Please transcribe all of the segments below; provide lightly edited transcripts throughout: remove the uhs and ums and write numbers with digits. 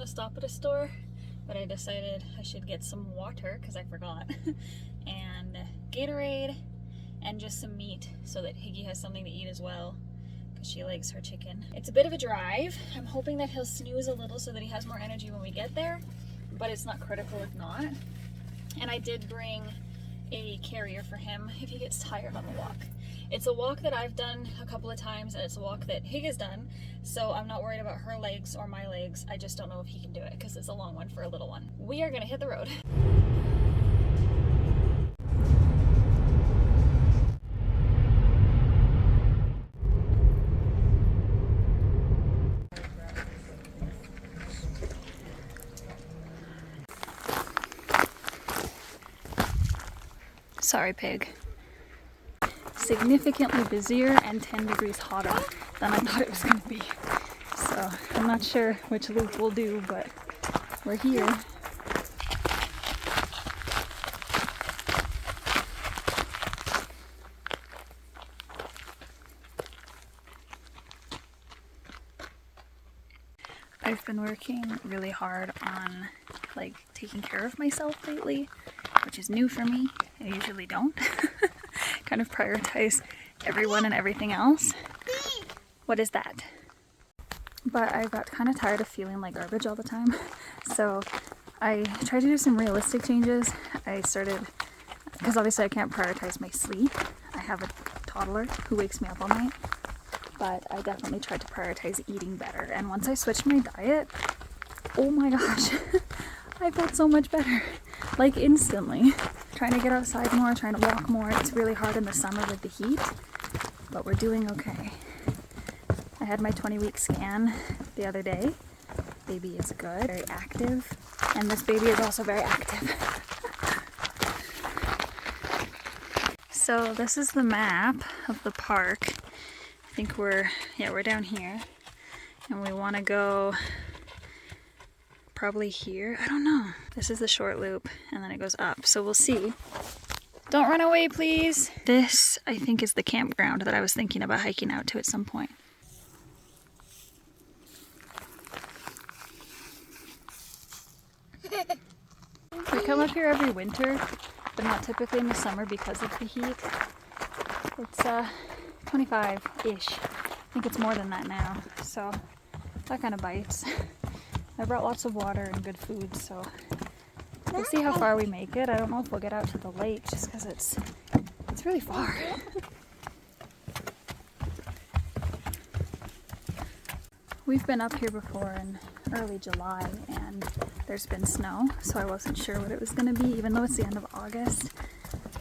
gonna stop at a store, but I decided I should get some water because I forgot, and Gatorade, and just some meat so that Higgy has something to eat as well because she likes her chicken. It's a bit of a drive. I'm hoping that he'll snooze a little so that he has more energy when we get there, but it's not critical if not. And I did bring a carrier for him if he gets tired on the walk. It's a walk that I've done a couple of times, and it's a walk that Hig has done, so I'm not worried about her legs or my legs. I just don't know if he can do it because it's a long one for a little one. We are gonna hit the road. Sorry, pig. Significantly busier and 10 degrees hotter than I thought it was going to be. So I'm not sure which loop we'll do, but we're here. I've been working really hard on like taking care of myself lately, which is new for me. I usually don't. Kind of prioritize everyone and everything else. What is that? But I got kind of tired of feeling like garbage all the time. So I tried to do some realistic changes. I started, because obviously I can't prioritize my sleep. I have a toddler who wakes me up all night. But I definitely tried to prioritize eating better. And once I switched my diet, oh my gosh, I felt so much better. Like instantly. Trying to get outside more, trying to walk more. It's really hard in the summer with the heat, but we're doing okay. I had my 20-week scan the other day. Baby is good, very active, and this baby is also very active. So this is the map of the park. I think we're down here, and we want to go probably here. I don't know. This is the short loop, and then it goes up, so we'll see. Don't run away, please. This, I think, is the campground that I was thinking about hiking out to at some point. We come up here every winter, but not typically in the summer because of the heat. It's 25-ish. I think it's more than that now, so that kind of bites. I brought lots of water and good food, so we'll see how far we make it. I don't know if we'll get out to the lake just because it's really far. We've been up here before in early July and there's been snow, so I wasn't sure what it was going to be, even though it's the end of August.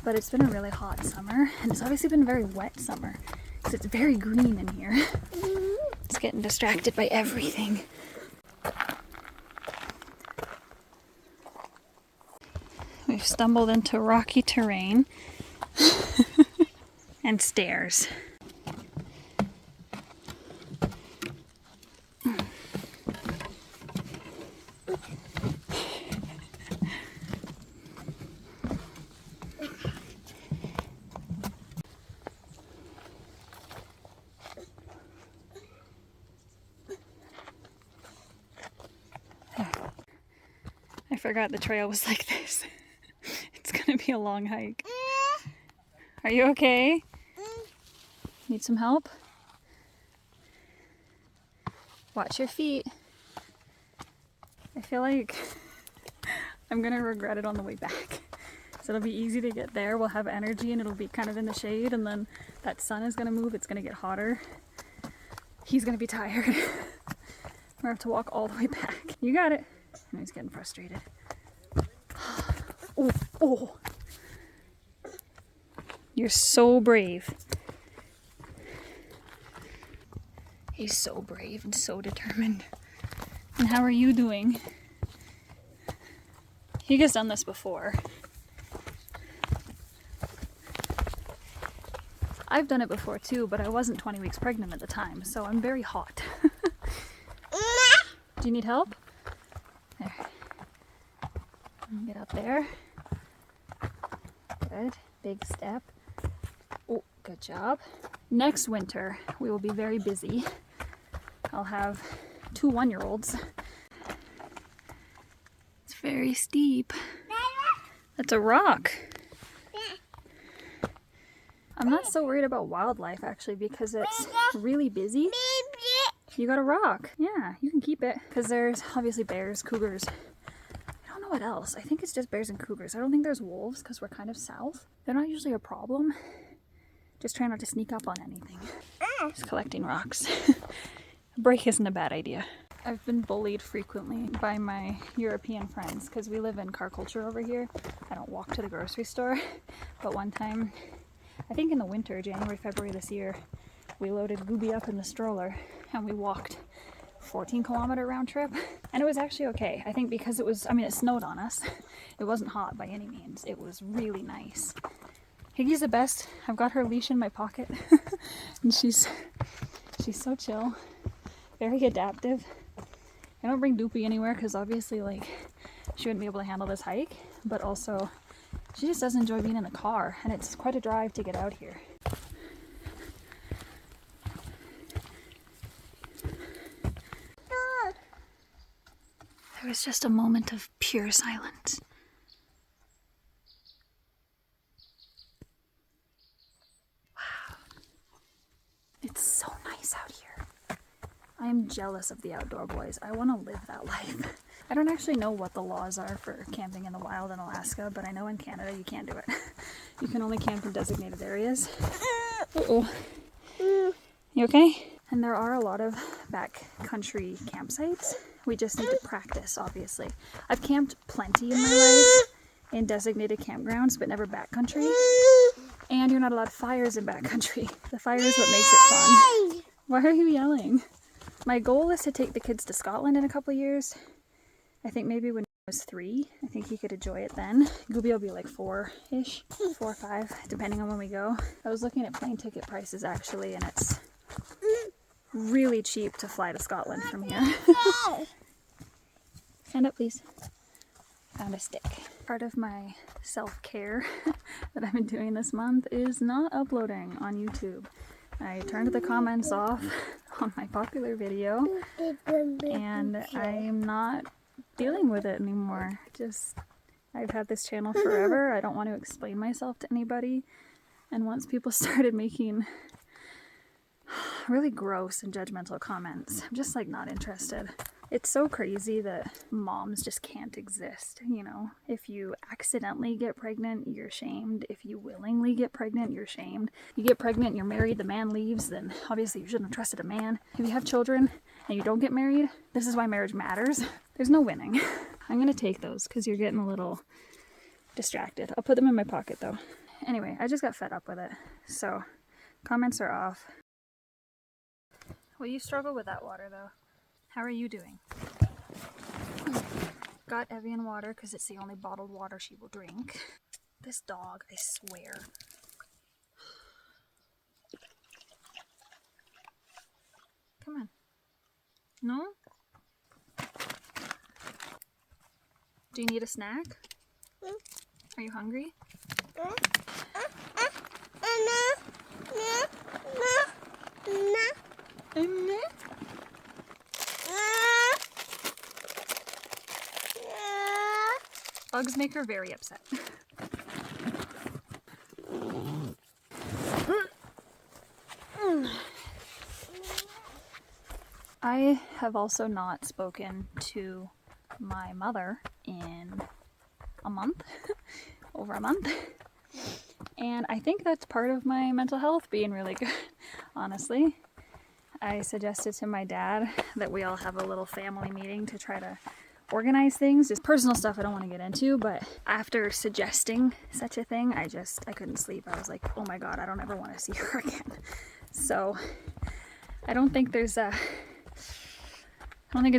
But it's been a really hot summer, and it's obviously been a very wet summer because it's very green in here. It's getting distracted by everything. We've stumbled into rocky terrain and stairs. I forgot the trail was like this. It's gonna be a long hike. Are you okay? Need some help? Watch your feet. I feel like I'm gonna regret it on the way back. So it'll be easy to get there. We'll have energy and it'll be kind of in the shade, and then that sun is gonna move. It's gonna get hotter. He's gonna be tired. We're gonna have to walk all the way back. You got it. And he's getting frustrated. Oh, oh. You're so brave. He's so brave and so determined. And how are you doing? He has done this before. I've done it before too, but I wasn't 20 weeks pregnant at the time, so I'm very hot. Do you need help? There. Get up there. Good. Big step. Oh, good job. Next winter, we will be very busy. I'll have 2 one-year-olds. very steep. That's a rock. I'm not so worried about wildlife actually because it's really busy. You got a rock. Yeah, you can keep it. Because there's obviously bears, cougars. I don't know what else. I think it's just bears and cougars. I don't think there's wolves because we're kind of south. They're not usually a problem. Just try not to sneak up on anything. Just collecting rocks. A break isn't a bad idea. I've been bullied frequently by my European friends because we live in car culture over here. I don't walk to the grocery store. But one time, I think in the winter, January, February this year, we loaded Gooby up in the stroller and we walked 14-kilometer round trip. And it was actually okay. I think because it was, I mean, it snowed on us. It wasn't hot by any means. It was really nice. Higgy's the best. I've got her leash in my pocket. And she's so chill. Very adaptive. I don't bring Doopy anywhere because obviously like she wouldn't be able to handle this hike. But also she just doesn't enjoy being in the car. And it's quite a drive to get out here. There was just a moment of pure silence. Wow. It's so nice out here. I am jealous of the outdoor boys. I want to live that life. I don't actually know what the laws are for camping in the wild in Alaska, but I know in Canada you can't do it. You can only camp in designated areas. Uh-oh. You okay? And there are a lot of backcountry campsites. We just need to practice, obviously. I've camped plenty in my life in designated campgrounds, but never backcountry. And you're not allowed fires in backcountry. The fire is what makes it fun. Why are you yelling? My goal is to take the kids to Scotland in a couple of years. I think maybe when he was 3. I think he could enjoy it then. Gooby will be like 4-ish, 4 or 5, depending on when we go. I was looking at plane ticket prices actually, and it's really cheap to fly to Scotland from here. Stand up, please. Found a stick. Part of my self-care that I've been doing this month is not uploading on YouTube. I turned the comments off on my popular video and I'm not dealing with it anymore. I've had this channel forever. I don't want to explain myself to anybody. And once people started making really gross and judgmental comments, I'm just like not interested. It's so crazy that moms just can't exist, you know? If you accidentally get pregnant, you're shamed. If you willingly get pregnant, you're shamed. You get pregnant, you're married, the man leaves, then obviously you shouldn't have trusted a man. If you have children and you don't get married, this is why marriage matters. There's no winning. I'm gonna take those because you're getting a little distracted. I'll put them in my pocket though. Anyway, I just got fed up with it. So, comments are off. Well, you struggle with that water though. How are you doing? Got Evian water because it's the only bottled water she will drink. This dog, I swear. Come on. No? Do you need a snack? Are you hungry? Bugs make her very upset. I have also not spoken to my mother in a month, over a month. And I think that's part of my mental health being really good, honestly. I suggested to my dad that we all have a little family meeting to try to organize things. Just personal stuff I don't want to get into, but after suggesting such a thing, I couldn't sleep. I was like, oh my god, I don't ever want to see her again. So I don't think it's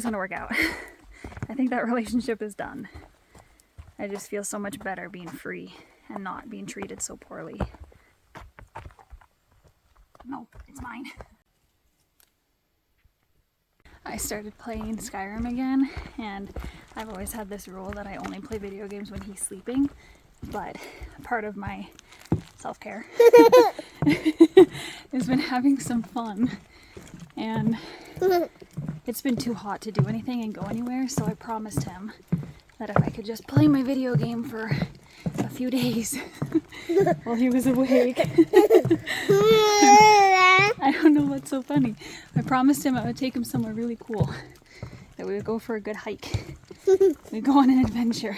gonna work out. I think that relationship is done. I just feel so much better being free and not being treated so poorly. No, it's mine. I started playing Skyrim again, and I've always had this rule that I only play video games when he's sleeping, but part of my self-care has been having some fun, and it's been too hot to do anything and go anywhere, so I promised him that if I could just play my video game for a few days while he was awake. I don't know what's so funny. I promised him I would take him somewhere really cool, that we would go for a good hike. We'd go on an adventure.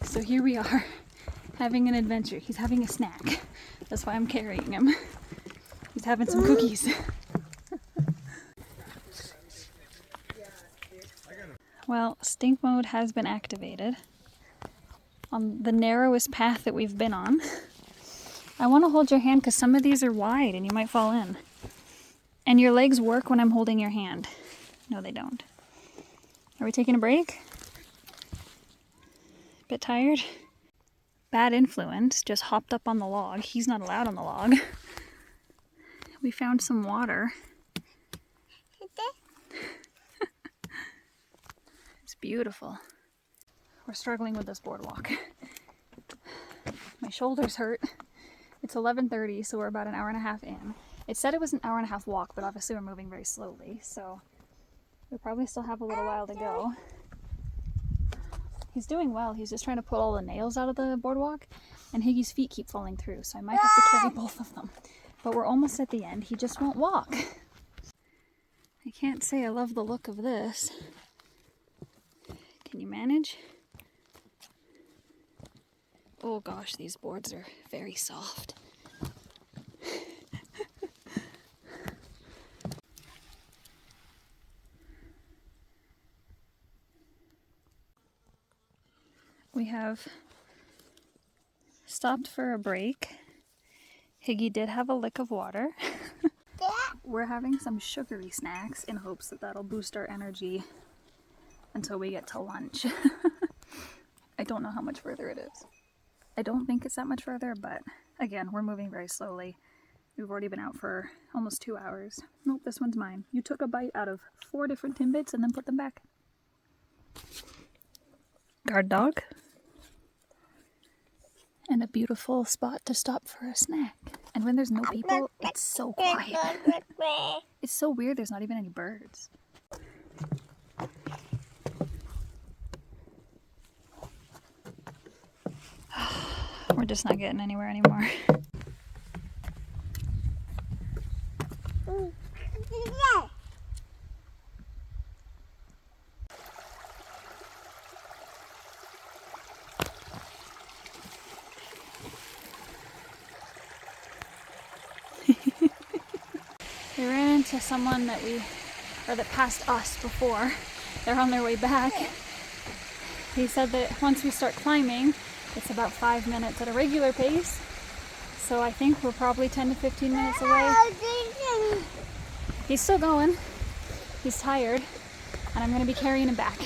So here we are, having an adventure. He's having a snack. That's why I'm carrying him. He's having some cookies. Well, stink mode has been activated on the narrowest path that we've been on. I want to hold your hand because some of these are wide and you might fall in. And your legs work when I'm holding your hand. No, they don't. Are we taking a break? Bit tired? Bad influence just hopped up on the log. He's not allowed on the log. We found some water. It's beautiful. We're struggling with this boardwalk. My shoulders hurt. It's 11:30, so we're about an hour and a half in. It said it was an hour and a half walk, but obviously we're moving very slowly, so we probably still have a little while to go. He's doing well. He's just trying to pull all the nails out of the boardwalk, and Higgy's feet keep falling through, so I might have to carry both of them. But we're almost at the end. He just won't walk. I can't say I love the look of this. Can you manage? Oh gosh, these boards are very soft. We have stopped for a break. Higgy did have a lick of water. We're having some sugary snacks in hopes that that'll boost our energy until we get to lunch. I don't know how much further it is. I don't think it's that much further, but again, we're moving very slowly. We've already been out for almost 2 hours. Nope, this one's mine. You took a bite out of 4 different Timbits and then put them back. Guard dog. And a beautiful spot to stop for a snack. And when there's no people, it's so quiet. It's so weird, there's not even any birds. We're just not getting anywhere anymore. We ran into someone that passed us before. They're on their way back. He said that once we start climbing, it's about 5 minutes at a regular pace. So I think we're probably 10 to 15 minutes away. He's still going. He's tired. And I'm going to be carrying him back.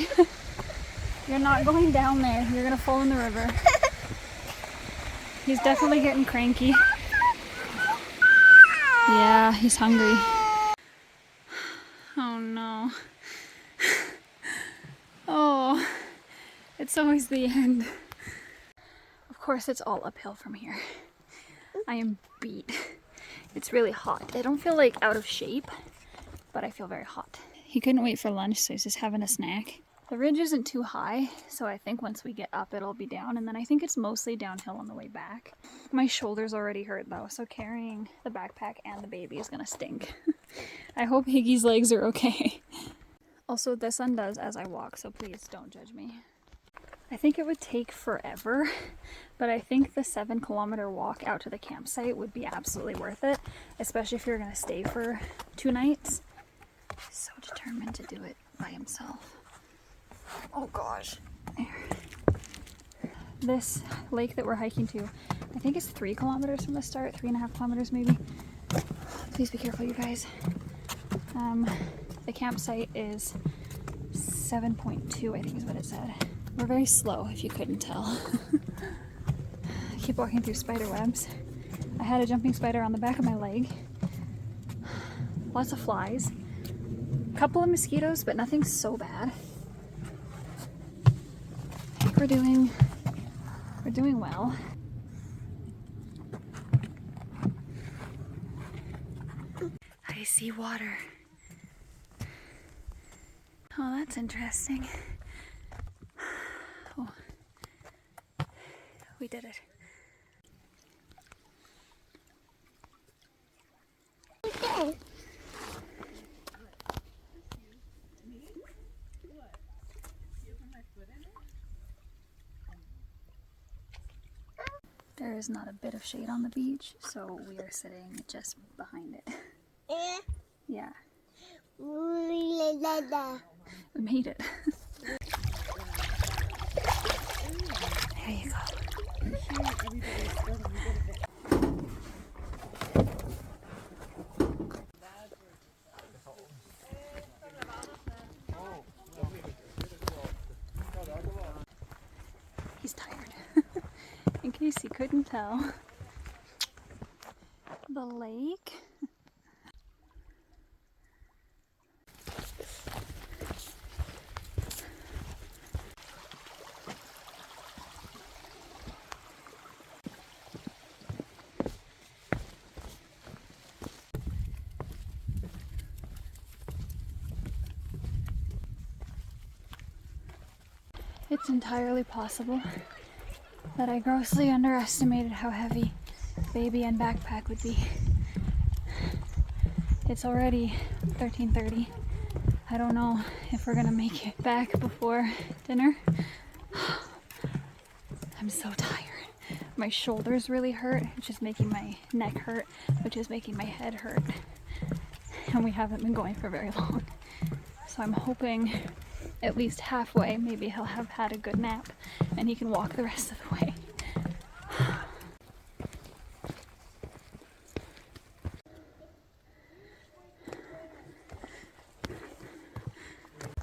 You're not going down there. You're going to fall in the river. He's definitely getting cranky. Yeah, he's hungry. Oh no. Oh, it's always the end. Of course, it's all uphill from here. I am beat. It's really hot. I don't feel like out of shape, but I feel very hot. He couldn't wait for lunch, so he's just having a snack. The ridge isn't too high, so I think once we get up, it'll be down, and then I think it's mostly downhill on the way back. My shoulders already hurt though, so carrying the backpack and the baby is gonna stink. I hope Higgy's legs are okay. Also, the sun does as I walk, so please don't judge me. I think it would take forever, but I think the 7-kilometer walk out to the campsite would be absolutely worth it, especially if you're gonna stay for 2 nights. He's so determined to do it by himself. Oh gosh. There. This lake that we're hiking to, I think it's 3 kilometers from the start, 3.5 kilometers maybe. Please be careful, you guys. The campsite is 7.2, I think is what it said. We're very slow, if you couldn't tell. I keep walking through spider webs. I had a jumping spider on the back of my leg. Lots of flies. A couple of mosquitoes, but nothing so bad. I think we're doing well. I see water. Oh, that's interesting. we did it. Okay. There is not a bit of shade on the beach, so we are sitting just behind it. Yeah. We made it. There you go. He's tired. In case you couldn't tell. The lake. It's entirely possible that I grossly underestimated how heavy baby and backpack would be. It's already 13:30. I don't know if we're gonna make it back before dinner. I'm so tired. My shoulders really hurt, which is making my neck hurt, which is making my head hurt. And we haven't been going for very long. So I'm hoping at least halfway, maybe he'll have had a good nap and he can walk the rest of the way.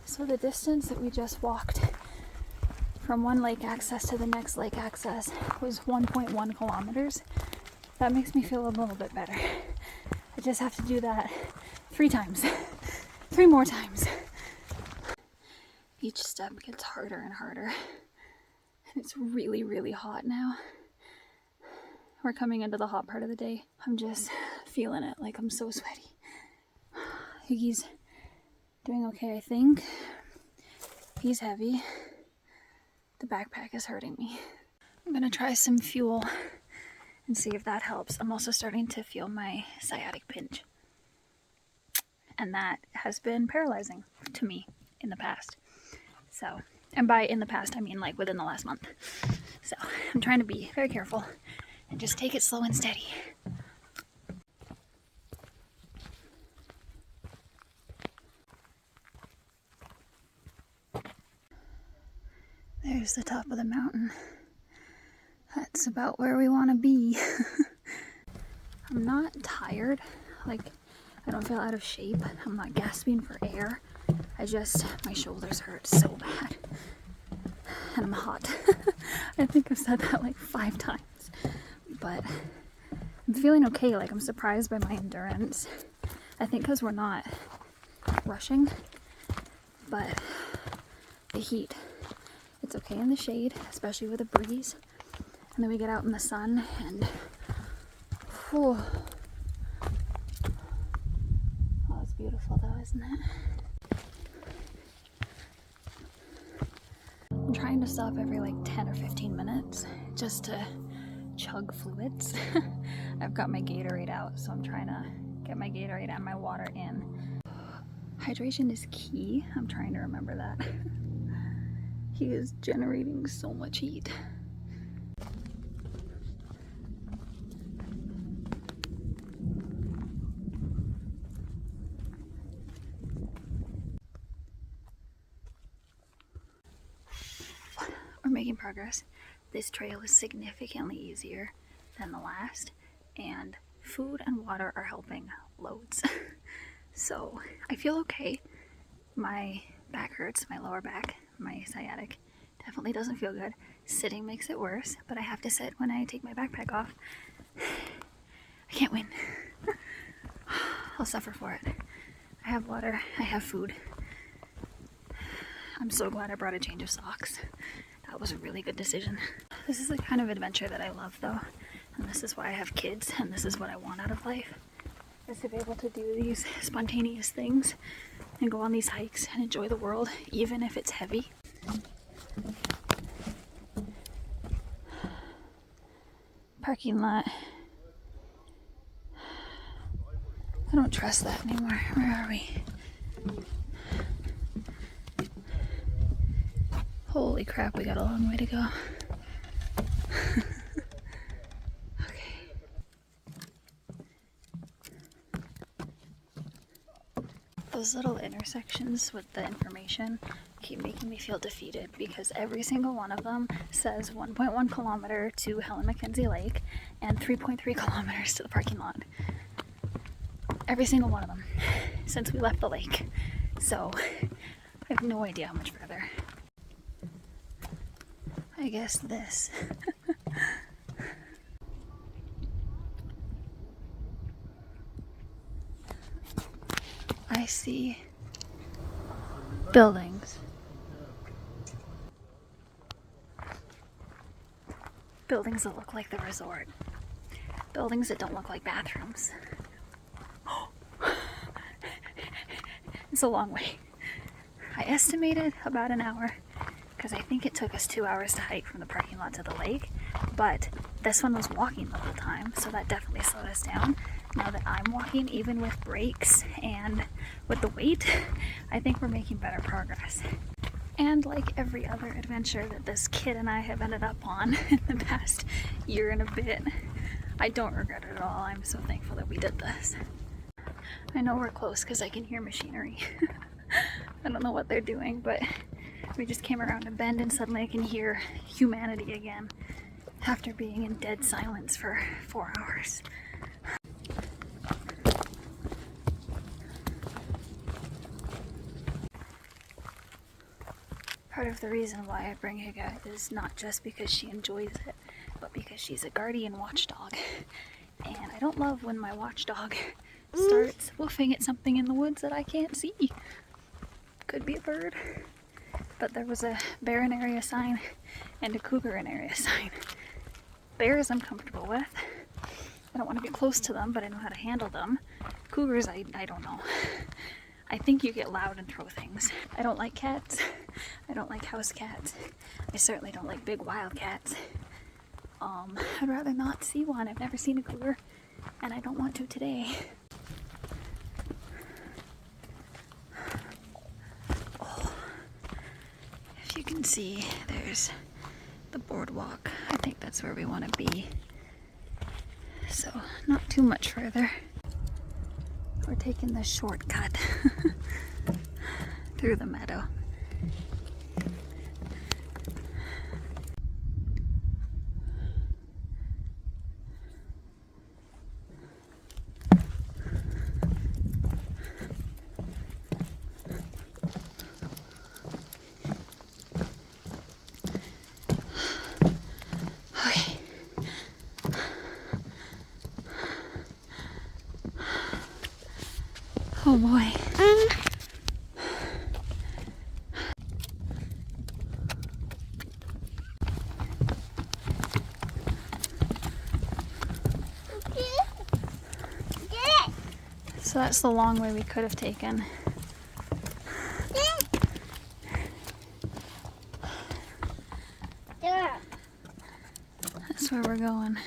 So the distance that we just walked from one lake access to the next lake access was 1.1 kilometers. That makes me feel a little bit better. I just have to do that 3 times. 3 more times. Each step gets harder and harder. And it's really, really hot now. We're coming into the hot part of the day. I'm just feeling it, like I'm so sweaty. Higgy's doing okay, I think. He's heavy. The backpack is hurting me. I'm gonna try some fuel and see if that helps. I'm also starting to feel my sciatic pinch. And that has been paralyzing to me in the past. So, and by in the past, I mean like within the last month. So, I'm trying to be very careful and just take it slow and steady. There's the top of the mountain. That's about where we want to be. I'm not tired, like I don't feel out of shape. I'm not gasping for air. My shoulders hurt so bad. And I'm hot. I think I've said that like 5 times. But I'm feeling okay, like I'm surprised by my endurance. I think because we're not rushing, but the heat. It's okay in the shade, especially with a breeze. And then we get out in the sun and whew. Oh, it's beautiful though, isn't it? I'm trying to stop every like 10 or 15 minutes just to chug fluids. I've got my Gatorade out, so I'm trying to get my Gatorade and my water in. Hydration is key. I'm trying to remember that. He is generating so much heat. We're making progress. This trail is significantly easier than the last, and food and water are helping loads. So I feel okay. My back hurts, my lower back, my sciatic definitely doesn't feel good. Sitting makes it worse, but I have to sit when I take my backpack off. I can't win. I'll suffer for it. I have water, I have food. I'm so glad I brought a change of socks. That was a really good decision. This is the kind of adventure that I love though, and this is why I have kids, and this is what I want out of life, is to be able to do these spontaneous things and go on these hikes and enjoy the world, even if it's heavy. parking lot. I don't trust that anymore. Where are we? Holy crap, we got a long way to go. Okay. Those little intersections with the information keep making me feel defeated because every single one of them says 1.1 kilometer to Helen MacKenzie Lake and 3.3 kilometers to the parking lot. Every single one of them since we left the lake. So I have no idea how much further. I guess this. I see buildings. Buildings that look like the resort. Buildings that don't look like bathrooms. It's a long way. I estimated about an hour because I think it took us 2 hours to hike from the parking lot to the lake, but this one was walking the whole time, so that definitely slowed us down. Now that I'm walking, even with brakes and with the weight, I think we're making better progress. And like every other adventure that this kid and I have ended up on in the past year and a bit, I don't regret it at all. I'm so thankful that we did this. I know we're close because I can hear machinery. I don't know what they're doing, but we just came around a bend and suddenly I can hear humanity again after being in dead silence for 4 hours. Part of the reason why I bring Higa is not just because she enjoys it, but because she's a guardian watchdog. And I don't love when my watchdog starts woofing at something in the woods that I can't see. Could be a bird. But there was a bear in area sign and a cougar in area sign. Bears I'm comfortable with. I don't want to get close to them, but I know how to handle them. Cougars, I don't know. I think you get loud and throw things. I don't like cats. I don't like house cats. I certainly don't like big wild cats. I'd rather not see one. I've never seen a cougar, and I don't want to today. Oh. If you can see, there's the boardwalk. I think that's where we want to be. So, not too much further. We're taking the shortcut through the meadow. Okay. Oh boy. So that's the long way we could have taken. That's where we're going.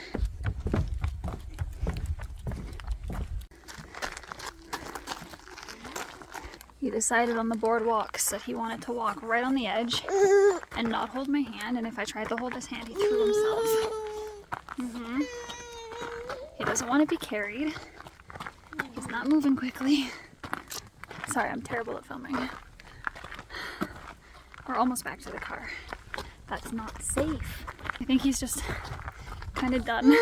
He decided on the boardwalks that he wanted to walk right on the edge and not hold my hand, and if I tried to hold his hand, he threw himself. He doesn't want to be carried. He's not moving quickly. Sorry, I'm terrible at filming. We're almost back to the car. That's not safe. I think he's just kind of done.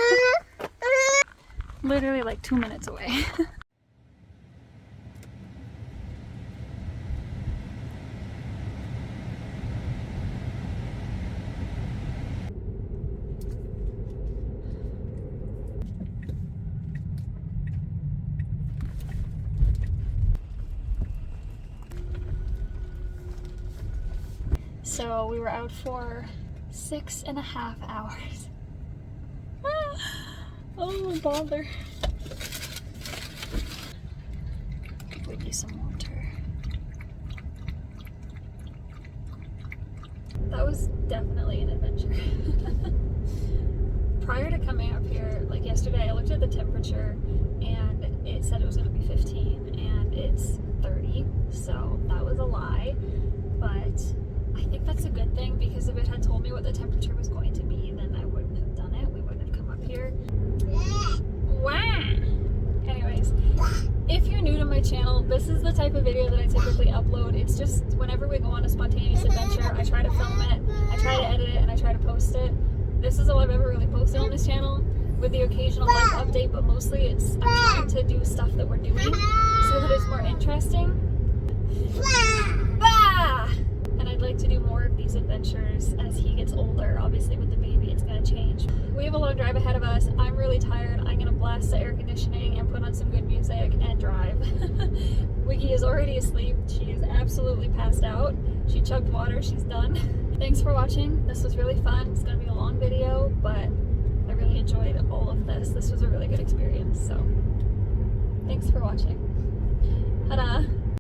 Literally like 2 minutes away. So we were out for 6.5 hours. Oh, bother. We need some water. That was definitely an adventure. prior to coming up here, like yesterday, I looked at the temperature and it said it was going to be 15 and it's 30, so that was a lie. But I think that's a good thing, because if it had told me what the temperature was going to be, then I wouldn't have done it. We wouldn't have come up here. Wow. Anyways, if you're new to my channel, this is the type of video that I typically upload. It's just whenever we go on a spontaneous adventure, I try to film it, I try to edit it, and I try to post it. This is all I've ever really posted on this channel, with the occasional life update, but mostly I'm trying to do stuff that we're doing so that it's more interesting. And I'd like to do more of these adventures as he gets older. Obviously with the baby it's going to change. We have a long drive ahead of us. I'm really tired. I'm going to blast the air conditioning and put on some good music and drive. Wiggy is already asleep. She is absolutely passed out. She chugged water. She's done. Thanks for watching. This was really fun. It's going to be a long video, but I really enjoyed all of this. This was a really good experience. So thanks for watching. Ta-da!